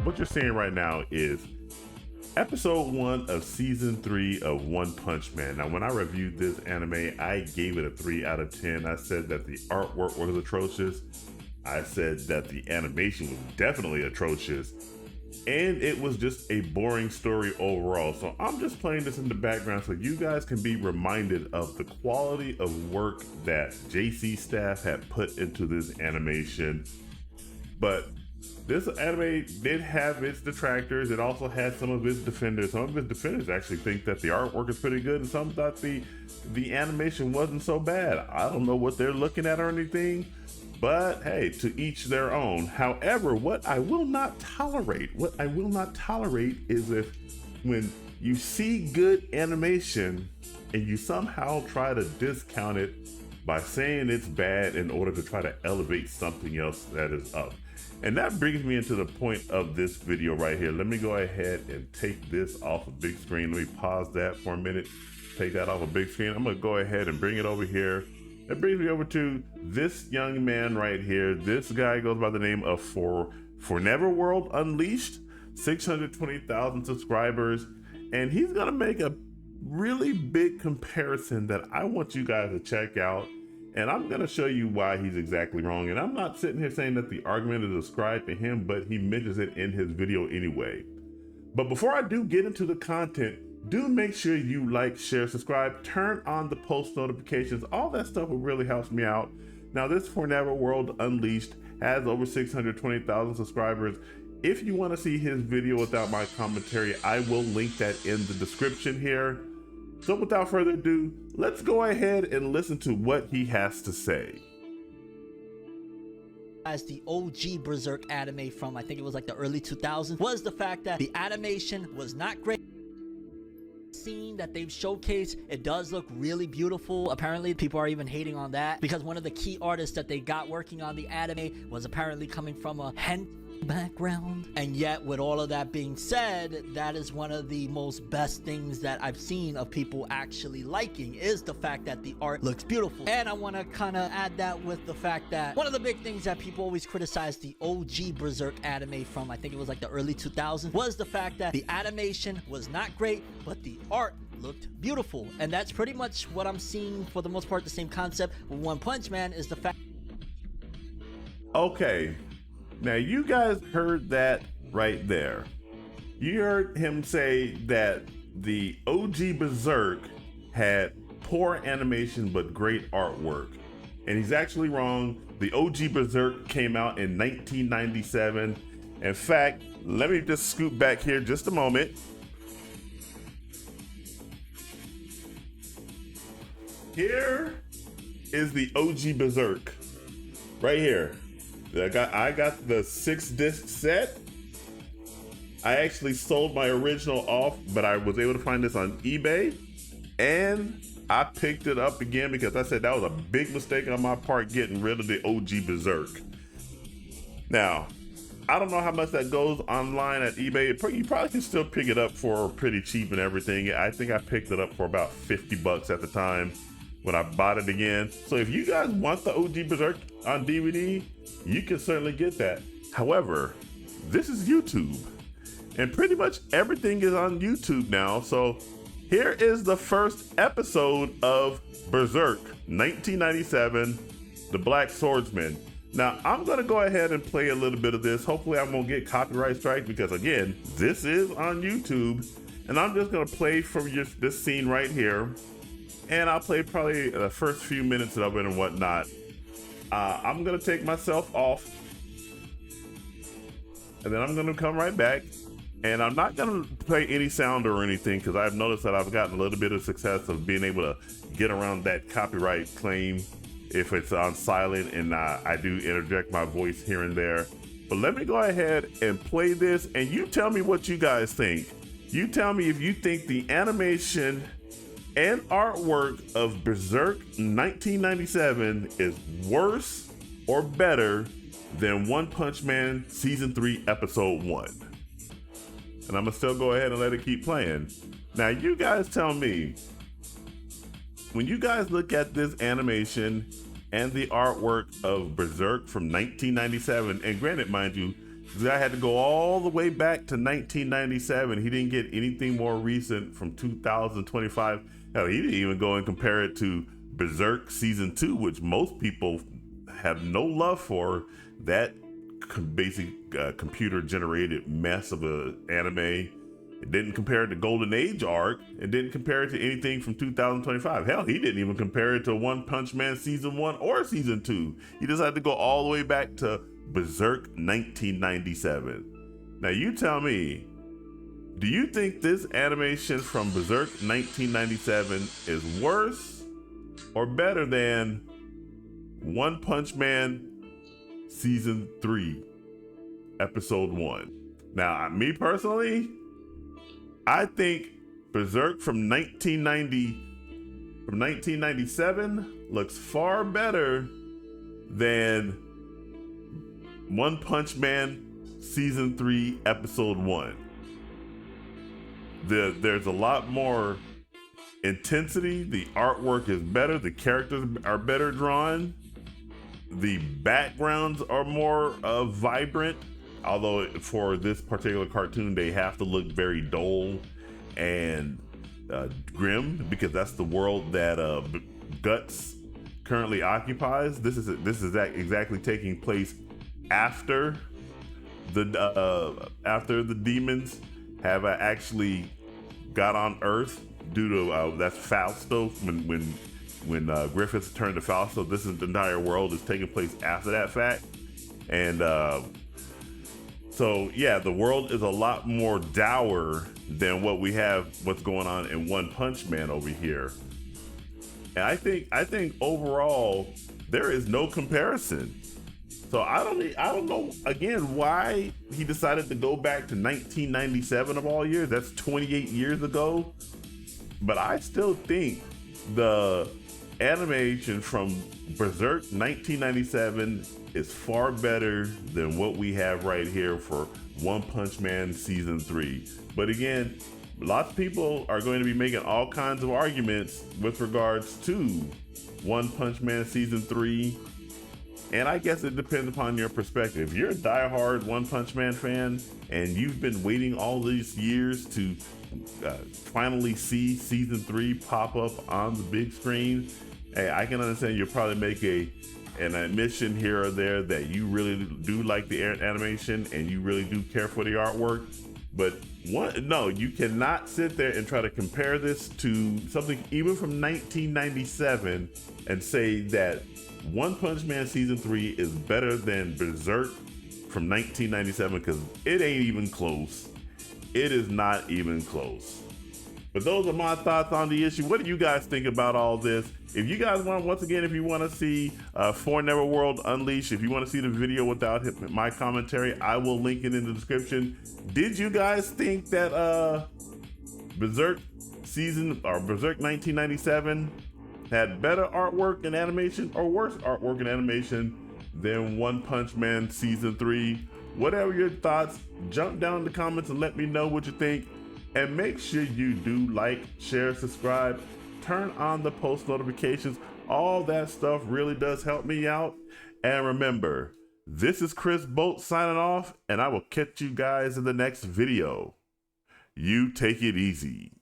what you're seeing right now is episode 1 of season 3 of One Punch Man. Now, when I reviewed this anime, I gave it a 3 out of 10. I said that the artwork was atrocious. I said that the animation was definitely atrocious. And it was just a boring story overall. So I'm just playing this in the background so you guys can be reminded of the quality of work that JC staff had put into this animation. But this anime did have its detractors. It also had some of its defenders. Some of its defenders actually think that the artwork is pretty good, and some thought the animation wasn't so bad. I don't know what they're looking at or anything, but hey, to each their own. However, what I will not tolerate is if when you see good animation and you somehow try to discount it by saying it's bad in order to try to elevate something else that is up. And that brings me into the point of this video right here. Let me go ahead and take this off a big screen. Let me pause that for a minute. Take that off a big screen. I'm gonna go ahead and bring it over here. That brings me over to this young man right here. This guy goes by the name of Forever World Unleashed, 620,000 subscribers. And he's gonna make a really big comparison that I want you guys to check out. And I'm going to show you why he's exactly wrong. And I'm not sitting here saying that the argument is ascribed to him, but he mentions it in his video anyway. But before I do get into the content, do make sure you like, share, subscribe, turn on the post notifications. All that stuff will really helps me out. Now, this Forever World Unleashed has over 620,000 subscribers. If you want to see his video without my commentary, I will link that in the description here. So without further ado, let's go ahead and listen to what he has to say. As the OG Berserk anime from, I think it was like the early 2000s, was the fact that the animation was not great. Scene that they've showcased, it does look really beautiful. Apparently people are even hating on that because one of the key artists that they got working on the anime was apparently coming from a hentai background. And yet, with all of that being said, that is one of the most best things that I've seen of people actually liking, is the fact that the art looks beautiful. And I want to kind of add that with the fact that one of the big things that people always criticize the OG Berserk anime from, I think it was like the early 2000s, was the fact that the animation was not great, but the art looked beautiful. And that's pretty much what I'm seeing for the most part. The same concept with One Punch Man is the fact. Okay. Now, you guys heard that right there. You heard him say that the OG Berserk had poor animation but great artwork. And he's actually wrong. The OG Berserk came out in 1997. In fact, let me just scoot back here just a moment. Here is the OG Berserk right here. I got the 6-disc set. I actually sold my original off, but I was able to find this on eBay, and I picked it up again because I said that was a big mistake on my part getting rid of the OG Berserk. Now, I don't know how much that goes online at eBay. You probably can still pick it up for pretty cheap and everything. I think I picked it up for about 50 bucks at the time when I bought it again. So if you guys want the OG Berserk on DVD, you can certainly get that. However, this is YouTube, and pretty much everything is on YouTube now. So here is the first episode of Berserk, 1997, The Black Swordsman. Now, I'm gonna go ahead and play a little bit of this. Hopefully I won't get copyright strike because, again, this is on YouTube. And I'm just gonna play from this scene right here. And I'll play probably the first few minutes of it and whatnot. I'm gonna take myself off, and then I'm gonna come right back. And I'm not gonna play any sound or anything because I've noticed that I've gotten a little bit of success of being able to get around that copyright claim if it's on silent, and I do interject my voice here and there. But let me go ahead and play this, and you tell me what you guys think. You tell me if you think the animation and artwork of Berserk 1997 is worse or better than One Punch Man Season 3 Episode 1. And I'm gonna still go ahead and let it keep playing. Now you guys tell me, when you guys look at this animation and the artwork of Berserk from 1997, and granted, mind you, This guy had to go all the way back to 1997. He didn't get anything more recent from 2025. Hell, he didn't even go and compare it to Berserk Season 2, which most people have no love for. That basic computer-generated mess of an anime. It didn't compare it to Golden Age arc. It didn't compare it to anything from 2025. Hell, he didn't even compare it to One Punch Man Season 1 or Season 2. He just had to go all the way back to Berserk 1997. Now you tell me, do you think this animation from Berserk 1997 is worse or better than One Punch Man Season 3, Episode 1? Now, me personally, I think Berserk from 1997 looks far better than One Punch Man Season 3, Episode 1. There's a lot more intensity. The artwork is better. The characters are better drawn. The backgrounds are more vibrant. Although for this particular cartoon, they have to look very dull and grim because that's the world that Guts currently occupies. This is exactly taking place after the demons have actually got on Earth due to that's Fausto when Griffiths turned to Fausto. This is the entire world is taking place after that fact, and so yeah, the world is a lot more dour than what's going on in One Punch Man over here. And I think overall there is no comparison. So I don't know again why he decided to go back to 1997 of all years. That's 28 years ago. But I still think the animation from Berserk 1997 is far better than what we have right here for One Punch Man Season 3. But again, lots of people are going to be making all kinds of arguments with regards to One Punch Man Season 3. And I guess it depends upon your perspective. If you're a diehard One Punch Man fan and you've been waiting all these years to finally see Season 3 pop up on the big screen, hey, I can understand you'll probably make an admission here or there that you really do like the animation and you really do care for the artwork. But no, you cannot sit there and try to compare this to something even from 1997 and say that One Punch Man Season 3 is better than Berserk from 1997, because it ain't even close. It is not even close. But those are my thoughts on the issue. What do you guys think about all this? If you guys want, once again, if you want to see For Never World Unleashed, if you want to see the video without my commentary, I will link it in the description. Did you guys think that Berserk 1997 had better artwork and animation or worse artwork and animation than One Punch Man Season 3? Whatever your thoughts, jump down in the comments and let me know what you think. And make sure you do like, share, subscribe, turn on the post notifications. All that stuff really does help me out. And remember, this is Chris Bolt signing off, and I will catch you guys in the next video. You take it easy.